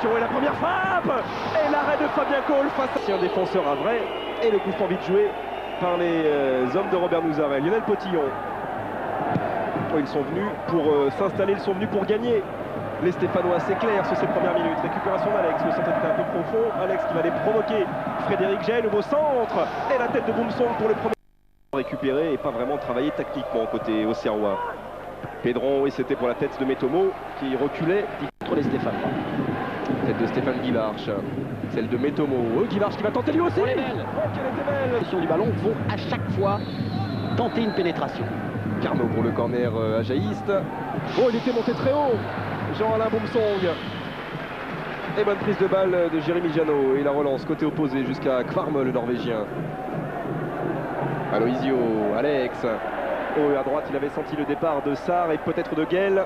récupération et la première frappe. Et l'arrêt de Fabien Cole face à un défenseur à vrai. Et le coup franc vite joué par les hommes de Robert Nouzaret. Lionel Potillon. Oh, ils sont venus pour s'installer, ils sont venus pour gagner. Les Stéphanois, c'est clair sur ces premières minutes. Récupération d'Alex, le centre était un peu profond. Alex qui va les provoquer. Frédéric Gay, nouveau centre. Et la tête de Boumsong pour le premier. Récupéré et pas vraiment travaillé tactiquement côté Auxerrois. Pedron, oui, c'était pour la tête de Métomo qui reculait contre les Stéphanois. Tête de Stéphane Guivarch, celle de Métomo. Guivarch qui va tenter lui aussi. Oh, elle est belle. Oh, qu'elle était belle. Les sur du ballon vont à chaque fois tenter une pénétration. Carnot pour le corner ajaïste. Oh, il était monté très haut. Jean-Alain Boumsong. Et bonne prise de balle de Jérémy Janot. Et la relance côté opposé jusqu'à Kvarme, le Norvégien. Aloisio, Alex. Oh, et à droite, il avait senti le départ de Sarr et peut-être de Guel.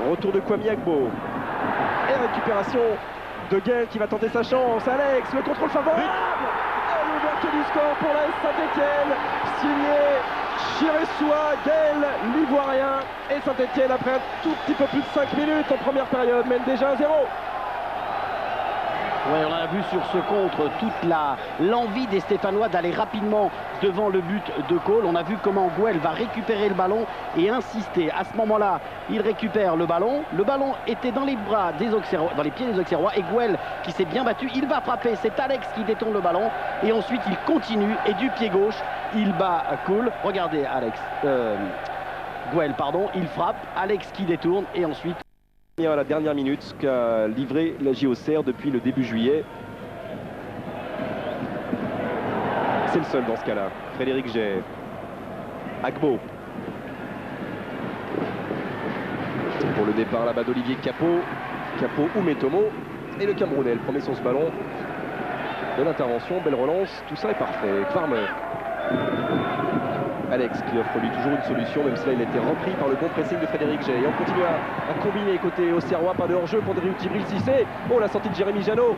Retour de Kwame Agbo. Et récupération de Guel qui va tenter sa chance. Alex, le contrôle favorable. Et l'ouverture du score pour la Saint-Etienne. Signé Chiressoua, Guel, l'Ivoirien. Et Saint-Etienne, après un tout petit peu plus de 5 minutes en première période, mène déjà 1-0. Oui, on a vu sur ce contre toute l'envie des Stéphanois d'aller rapidement devant le but de Cole. On a vu comment Gouel va récupérer le ballon et insister. À ce moment-là, il récupère le ballon. Le ballon était dans les bras des Auxerrois, dans les pieds des Auxerrois. Et Gouel qui s'est bien battu, il va frapper. C'est Alex qui détourne le ballon. Et ensuite, il continue. Et du pied gauche, il bat Cole. Regardez Alex. Gouel, pardon. Il frappe. Alex qui détourne. Et ensuite... À la dernière minute, ce qu'a livré la JOCR depuis le début juillet. C'est le seul dans ce cas-là. Frédéric Gay. Agbo. Pour le départ là-bas d'Olivier Capot. Capot ou Métomo. Et le Camerounais, le premier sur ce ballon. Bonne intervention, belle relance, tout ça est parfait. Kvarme. Alex qui offre lui toujours une solution, même si là il a été repris par le bon pressing de Frédéric Gay. Et on continue à combiner côté Auxerrois, pas de hors-jeu pour Djibril Cissé. Oh, la sortie de Jérémy Janot.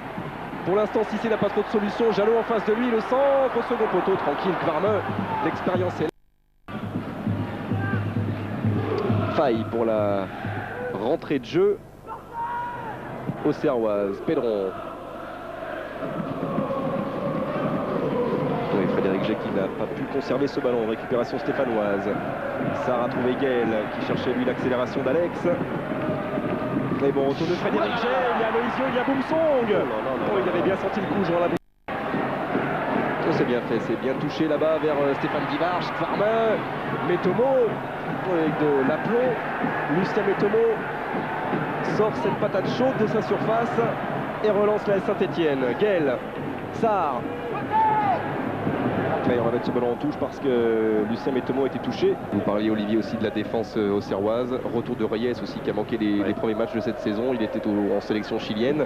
Pour l'instant, Cissé n'a pas trop de solution. Janot en face de lui, le centre au second poteau, tranquille. Kvarme, l'expérience est là. Faille pour la rentrée de jeu auxerroise. Pedron. Oui, Frédéric Gay qui n'a pas pu conserver ce ballon. Récupération stéphanoise. Sarr a trouvé Gaël qui cherchait lui l'accélération d'Alex. Et bon, retour de Frédéric Gay. Il y a Aloisio, il y a Boumsong. Oh, il avait bien senti le coup, Jean Labou. Oh, c'est bien fait, c'est bien touché là-bas vers Stéphane Guivarch. Kvarme, Métomo avec de l'aplomb. Lucien Métomo sort cette patate chaude de sa surface et relance la Saint-Etienne. Gaël, Sarr. Et on va mettre ce ballon en touche parce que Lucien Métomo a été touché. Vous parliez, Olivier, aussi de la défense auxerroise. Retour de Reyes aussi qui a manqué les premiers matchs de cette saison. Il était en sélection chilienne.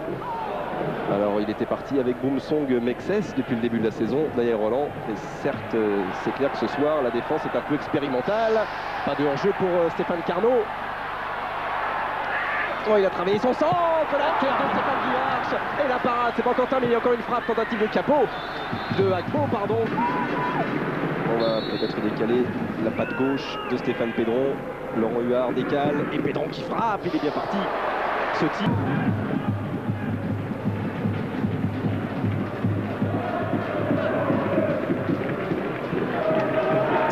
Alors il était parti avec Boumsong Mexès depuis le début de la saison. Daniel Roland. Et certes, c'est clair que ce soir, la défense est un peu expérimentale. Pas de hors-jeu pour Stéphane Carnot. Oh, il a travaillé son centre, la tête de Stéphane Guivarch. Et la parade, c'est pas encore terminé. Encore une frappe, tentative de Capot. De Agbo, pardon. On va peut-être décaler la patte gauche de Stéphane Pedron. Laurent Huard décale. Et Pedron qui frappe, il est bien parti. Ce type.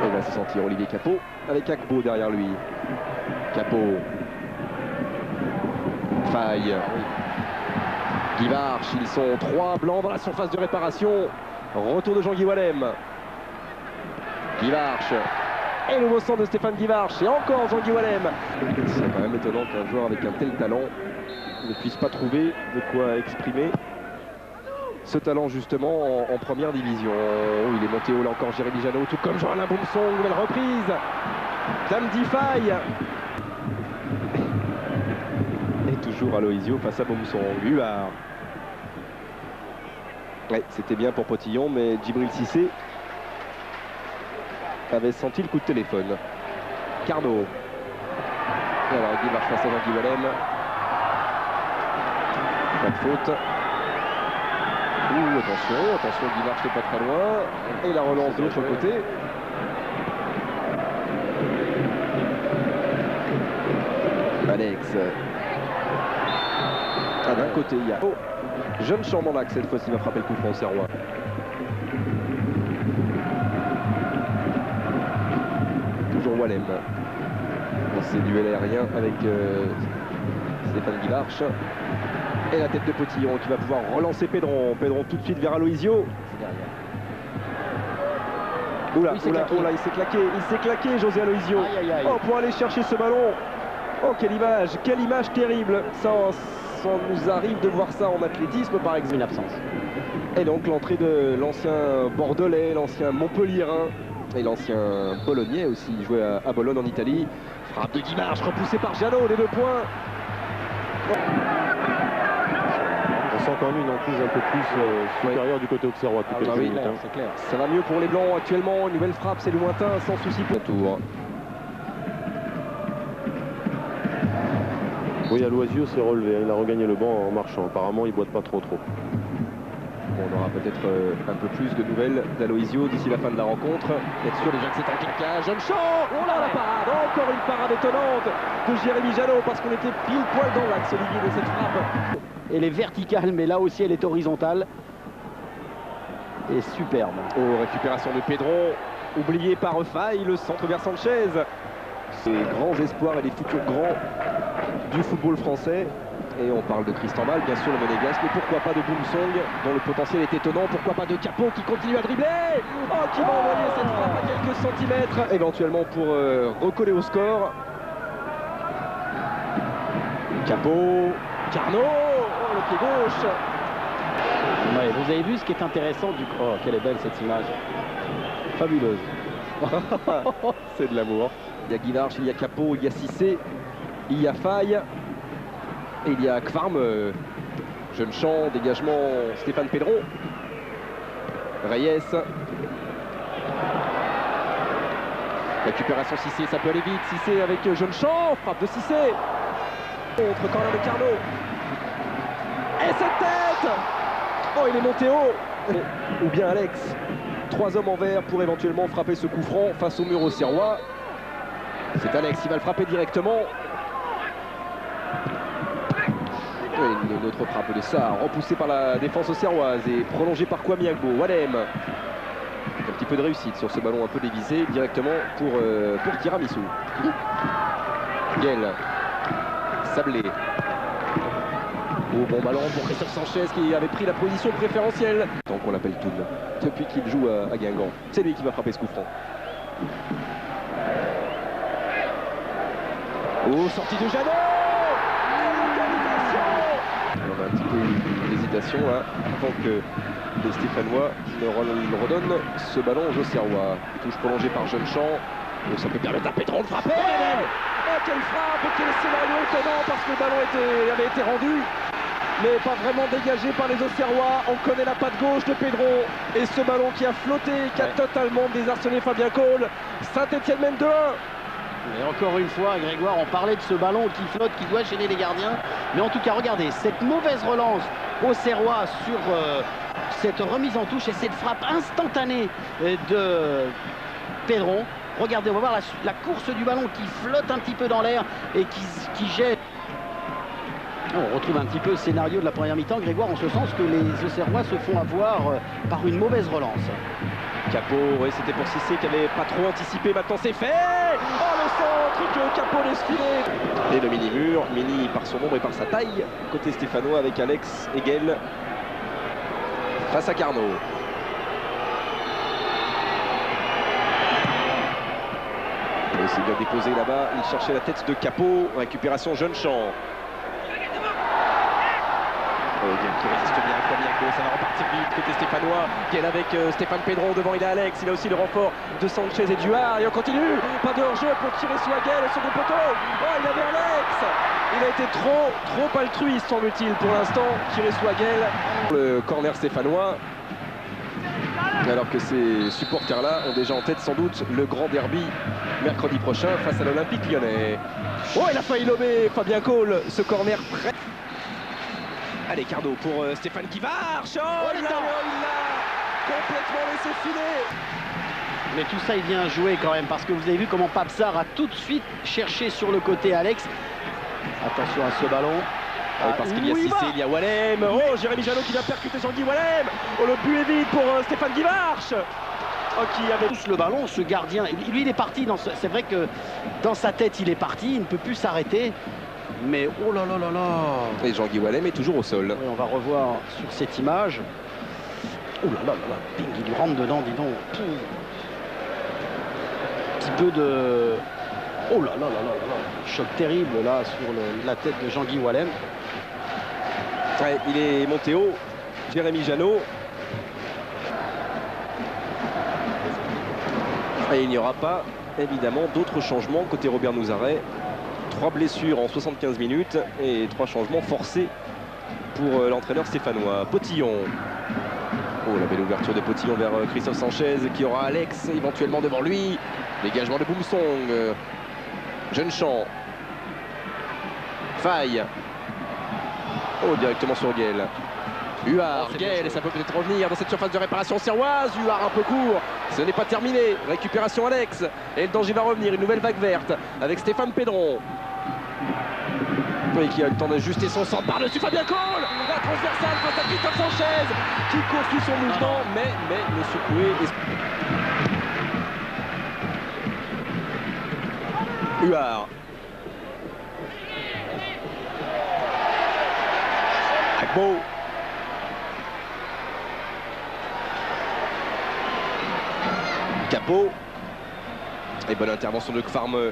On va se sentir Olivier Capot avec Agbo derrière lui. Capot. Faille. Guivarch, ils sont 3 blancs dans la surface de réparation. Retour de Jean-Guy Wallem. Guivarch. Et nouveau centre de Stéphane Guivarch. Et encore Jean-Guy Wallem. C'est quand même étonnant qu'un joueur avec un tel talent ne puisse pas trouver de quoi exprimer ce talent justement en première division. Oh, il est monté haut là encore Jérémy Janot, tout comme Jean-Alain Boumsong. Nouvelle reprise. Damdi Faille. Et toujours Aloisio face à Boumsong. Huard. Ouais, c'était bien pour Potillon, mais Djibril Cissé avait senti le coup de téléphone. Carnot. Et alors Guivarch face à Jean-Guy Wallem. Pas de faute. Ouh, attention, Guivarch n'est pas très loin. Et la relance de l'autre côté. Alex. Ah, d'un côté, il y a jeune champ dans l'axe, cette fois-ci va frapper le coup franc au Serrois. Toujours Wallem. Dans ces duels aériens avec Stéphane Guivarch. Et la tête de Potillon qui va pouvoir relancer Pedron. Pedron tout de suite vers Aloisio. Oula, il s'est claqué José Aloisio. Aïe, aïe, aïe. Oh, pour aller chercher ce ballon. Oh, quelle image terrible. Ça nous arrive de voir ça en athlétisme par exemple. Une absence. Et donc l'entrée de l'ancien Bordelais, l'ancien Montpellierin et l'ancien Bolognais aussi, joué à Bologne en Italie. Frappe de Guimarch, repoussé par Jeannot, les 2 points. On sent quand même une emprise un peu plus supérieure du côté auxerrois. Oui, c'est clair. Ça va mieux pour les Blancs actuellement. Une nouvelle frappe, c'est lointain, sans souci pour le tour. Oui, Aloisio s'est relevé, il a regagné le banc en marchant. Apparemment, il ne boite pas trop. On aura peut-être un peu plus de nouvelles d'Aloisio d'ici la fin de la rencontre. Être sûr déjà que c'est un claquage. Jeune champ. Oh là, la parade. Encore une parade étonnante de Jérémy Jeannot parce qu'on était pile poil dans l'axe, Olivier, de cette frappe. Elle est verticale, mais là aussi elle est horizontale. Et superbe. Oh, récupération de Pedron. Oublié par Faille, le centre vers Sanchez. Ces grands espoirs et les futurs grands du football français. Et on parle de Tristan Mal, bien sûr, le monégasque, mais pourquoi pas de Boumsong, dont le potentiel est étonnant. Pourquoi pas de Capot qui continue à dribbler. Oh, qui va envoyer cette frappe à quelques centimètres, éventuellement pour recoller au score. Capot, Carnot, oh, le pied gauche. Ouais, vous avez vu ce qui est intéressant du... Oh, quelle est belle cette image. Fabuleuse. C'est de l'amour. Il y a Guivarch, il y a Capot, il y a Cissé, il y a Faille. Et il y a Kvarm, jeune champ, dégagement Stéphane Pedron. Reyes. Récupération Cissé, ça peut aller vite. Cissé avec jeune champ, frappe de Cissé. Contre corner de Carnot. Et cette tête. Oh, il est monté haut. Ou bien Alex. 3 hommes en vert pour éventuellement frapper ce coup franc face au mur auxerrois. C'est Alex qui va le frapper directement. Une autre frappe de Sarr, repoussée par la défense auxerroise et prolongée par Kwame Agbo. Wallem. Un petit peu de réussite sur ce ballon un peu dévisé directement pour Tiramisu. Guel. Sablé. Oh, bon ballon pour Christophe Sanchez qui avait pris la position préférentielle. Tant qu'on l'appelle Toun, depuis qu'il joue à Guingamp. C'est lui qui va frapper ce coup franc. Oh, sortie de Jeannot. On a un petit peu d'hésitation là, avant que les Stéphanois ne redonnent ce ballon aux Auxerrois. Touche prolongée par Jeune-Champ. Oh, ça peut permettre à Pedron de frapper. Oh, quelle frappe, quel scénario étonnant parce que le ballon avait été rendu, mais pas vraiment dégagé par les Auxerrois. On connaît la patte gauche de Pedron et ce ballon qui a flotté, qui a totalement désarçonné Fabien Cole. Saint-Etienne mène 2-1. Et encore une fois, Grégoire, on parlait de ce ballon qui flotte, qui doit gêner les gardiens. Mais en tout cas, regardez, cette mauvaise relance au Serrois sur cette remise en touche et cette frappe instantanée de Pedron. Regardez, on va voir la course du ballon qui flotte un petit peu dans l'air et qui jette. On retrouve un petit peu le scénario de la première mi-temps, Grégoire, en ce sens que les Auxerrois se font avoir par une mauvaise relance. Capot, oui, c'était pour Cissé qui n'avait pas trop anticipé, maintenant c'est fait. Oh, le centre que Capot laisse filer. Et le mini-mur, Mini par son nombre et par sa taille, côté stéphanois avec Alex Hegel face à Carnot. Il s'est bien déposé là-bas, il cherchait la tête de Capot, récupération Jeune-Champ. Qui résiste bien à Kwame, ça va repartir vite côté stéphanois. Guel avec Stéphane Pedron, devant il a Alex, il a aussi le renfort de Sanchez et Duard et on continue, pas de hors-jeu pour tirer sur Guel au second poteau. Oh, il avait Alex, il a été trop altruiste semble-t-il pour l'instant, tirer sur Guel. Le corner stéphanois, alors que ces supporters là ont déjà en tête sans doute le grand derby mercredi prochain face à l'Olympique Lyonnais. Oh, il a failli lober Fabien Cole, ce corner prêt. Allez, Carnot pour Stéphane Guivarch. Oh, il l'a complètement laissé filer. Mais tout ça, il vient jouer quand même, parce que vous avez vu comment Pape Sarr a tout de suite cherché sur le côté Alex. Attention à ce ballon. parce qu'il y a Cissé, il y a Wallem. Oh, Jérémy Janot qui vient percuter Jean-Guy Wallem. Oh, le but est vide pour Stéphane Guivarch. Oh, qui avait touche le ballon, ce gardien, lui il est parti, c'est vrai que dans sa tête il est parti, il ne peut plus s'arrêter. Mais oh là là là là. Et Jean-Guy Wallem est toujours au sol. Oui, on va revoir sur cette image. Oh là là là là, ping, il lui rentre dedans, dis donc. Un petit peu de... Oh là là là là là, choc terrible là sur la tête de Jean-Guy Wallem. Ouais, il est monté haut, Jérémy Janot. Et il n'y aura pas, évidemment, d'autres changements côté Robert Nouzaret. 3 blessures en 75 minutes et 3 changements forcés pour l'entraîneur stéphanois. Potillon. Oh, la belle ouverture de Potillon vers Christophe Sanchez qui aura Alex éventuellement devant lui. Dégagement de Boumsong. Jeune-Champ. Faille. Oh, directement sur Guel. Huard, Guel, et ça peut peut-être revenir dans cette surface de réparation serroise. Huard un peu court, ce n'est pas terminé. Récupération Alex, et le danger va revenir. Une nouvelle vague verte avec Stéphane Pedron. Oui, qui a le temps d'ajuster son centre par-dessus Fabien Cole. La transversale face à Christophe Sanchez qui poursuit son mouvement, mais le secoué est... Huard. Agbo. Capot. Et bonne intervention de Kvarme.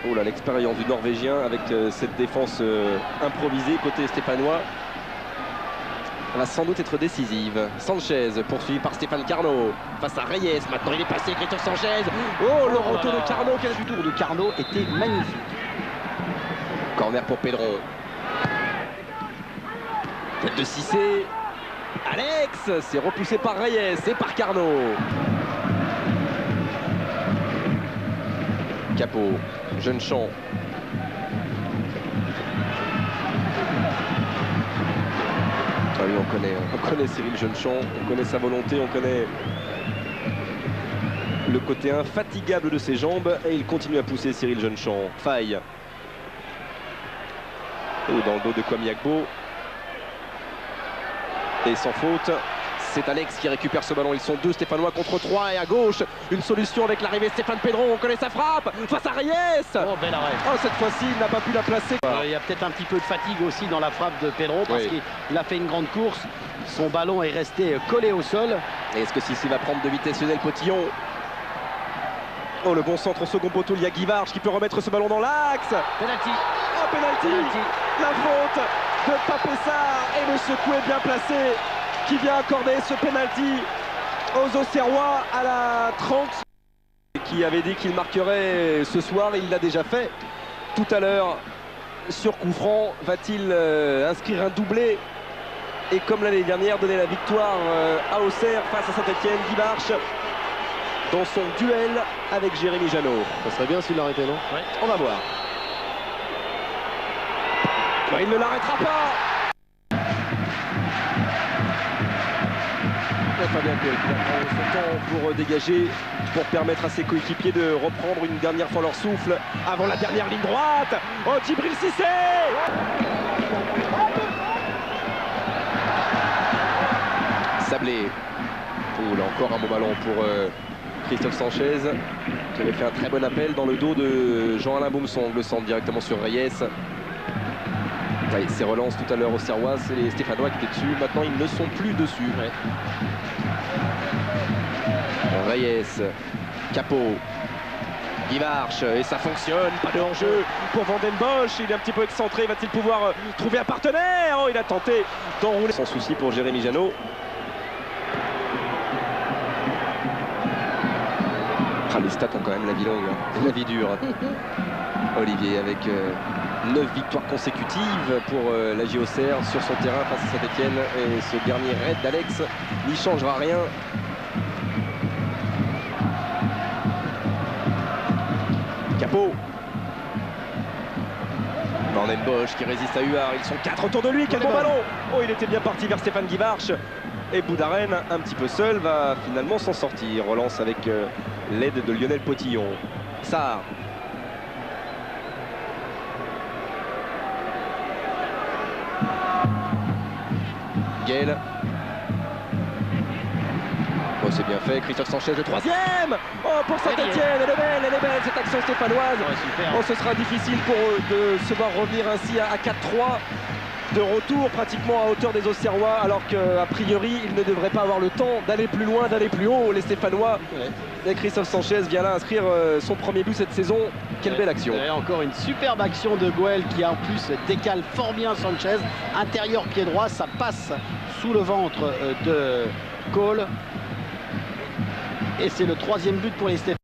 Oh là, l'expérience du Norvégien avec cette défense improvisée côté stéphanois. Elle va sans doute être décisive. Sanchez poursuivi par Stéphane Carnot face à Reyes. Maintenant il est passé, Christophe Sanchez. Oh, le retour de Carnot. Quel du tour de Carnot était magnifique. Corner pour Pedron. Tête de Cissé. Alex, c'est repoussé par Reyes et par Carnot. Capot, Jeune-Champ. Ah oui, on connaît Cyril Jeune-Champ, on connaît sa volonté, on connaît le côté infatigable de ses jambes et il continue à pousser Cyril Jeune-Champ. Faille. Et dans le dos de Kwame Agbo. Et sans faute. C'est Alex qui récupère ce ballon. Ils sont 2 Stéphanois contre 3 et à gauche une solution avec l'arrivée de Stéphane Pedron. On connaît sa frappe face à Reyes. Oh, bel arrêt. Oh, cette fois-ci il n'a pas pu la placer. Il y a peut-être un petit peu de fatigue aussi dans la frappe de Pedron parce qu'il a fait une grande course. Son ballon est resté collé au sol. Et est-ce que Sissi va prendre de vitesse Lionel Potillon? Oh, le bon centre au second poteau. Il y a Guivarch qui peut remettre ce ballon dans l'axe. Penalty. Oh, penalty. La faute de Papessard et le secoué bien placé qui vient accorder ce penalty aux Auxerrois à la 30. Qui avait dit qu'il marquerait ce soir, il l'a déjà fait. Tout à l'heure, sur coup franc, va-t-il inscrire un doublé et comme l'année dernière, donner la victoire à Auxerre face à Saint-Etienne? Guivarch dans son duel avec Jérémy Janot. Ça serait bien s'il l'arrêtait, non? Ouais. On va voir. Il ne l'arrêtera pas. Fabien Cole qui va prendre son temps pour dégager, pour permettre à ses coéquipiers de reprendre une dernière fois leur souffle avant la dernière ligne droite. Oh, Djibril Cissé. Sablé. Oh, là encore un bon ballon pour Christophe Sanchez qui avait fait un très bon appel dans le dos de Jean-Alain Boumsong, le centre directement sur Reyes. Oui, ces relances tout à l'heure au Serrois, c'est les Stéphanois qui étaient dessus. Maintenant, ils ne sont plus dessus. Ouais. Reyes, Capot, Guivarch, et ça fonctionne. Pas de hors-jeu pour Van den Bosch. Il est un petit peu excentré. Va-t-il pouvoir trouver un partenaire? Oh, il a tenté d'enrouler. Sans souci pour Jérémy Janot. Ah, les stats ont quand même la vie longue, hein. La vie dure. Olivier avec 9 victoires consécutives pour la JOCR sur son terrain face à Saint-Etienne. Et ce dernier raid d'Alex n'y changera rien. Capot. Van den Bosch qui résiste à Huard. Ils sont 4 autour de lui. Quel bon ballon. Oh, il était bien parti vers Stéphane Guivarch. Et Boudaren, un petit peu seul, va finalement s'en sortir. Relance avec l'aide de Lionel Potillon. Sarr. Miguel. Oh, c'est bien fait, Christophe Sanchez le troisième. Oh, pour Saint-Etienne, elle est belle cette action stéphanoise. Ouais, super. Oh, ce sera difficile pour eux de se voir revenir ainsi à 4-3. De retour pratiquement à hauteur des Auxerrois, alors qu'a priori ils ne devraient pas avoir le temps d'aller plus loin, d'aller plus haut, les Stéphanois. Et Christophe Sanchez vient là inscrire son premier but cette saison. Quelle belle action. Et encore une superbe action de Goël qui en plus décale fort bien Sanchez. Intérieur pied droit, ça passe sous le ventre de Cole. Et c'est le troisième but pour les Stéphanois.